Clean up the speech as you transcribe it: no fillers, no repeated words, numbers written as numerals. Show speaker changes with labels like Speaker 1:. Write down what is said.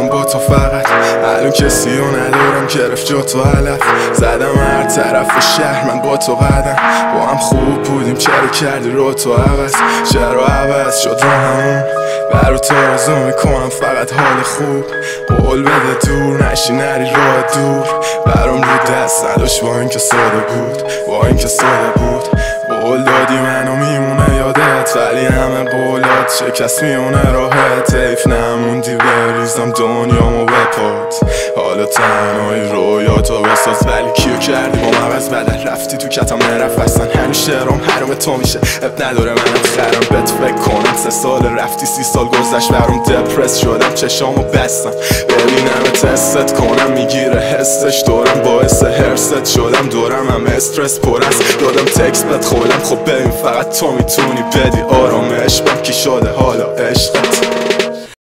Speaker 1: میخوام با تو فقط. الان کسی رو ندارم گرفت جا تو علف. زدم هر طرف شهر من با تو قدم. با هم خوب بودیم چرا کردی رو تو عوض. چرا عوض شد رو همون. برا تو آرزو میکنم فقط حال خوب. قول بده دور نشی نری راه دور. برام رو دست نداشت با اینکه ساده بود. با اینکه ساده بود. قول دادی منو میمونه یادت. ولی همه قولات شکست میونه راحت. حیف نموندی بریزم دنیامو بپات. حالا تنهایی رویاتو بساز. ولی کیو کردی با عوض بدل رفتی تو کتم نرفت اصلا. همیشه رام حرام تو میشه اب نداره منم خرم بهت فکر کنم. 3 سال رفتی 30 سال گذشت برام دپرس شدم چشامو بستم. ببینم تستت کنم میگیره حسش دورم باعث هرست شدم دورم هم استرس پر است. دادم تکس بهت خودم خب ببین فقط تو میتونی بدی آرامش. من کی شده حالا عشقت.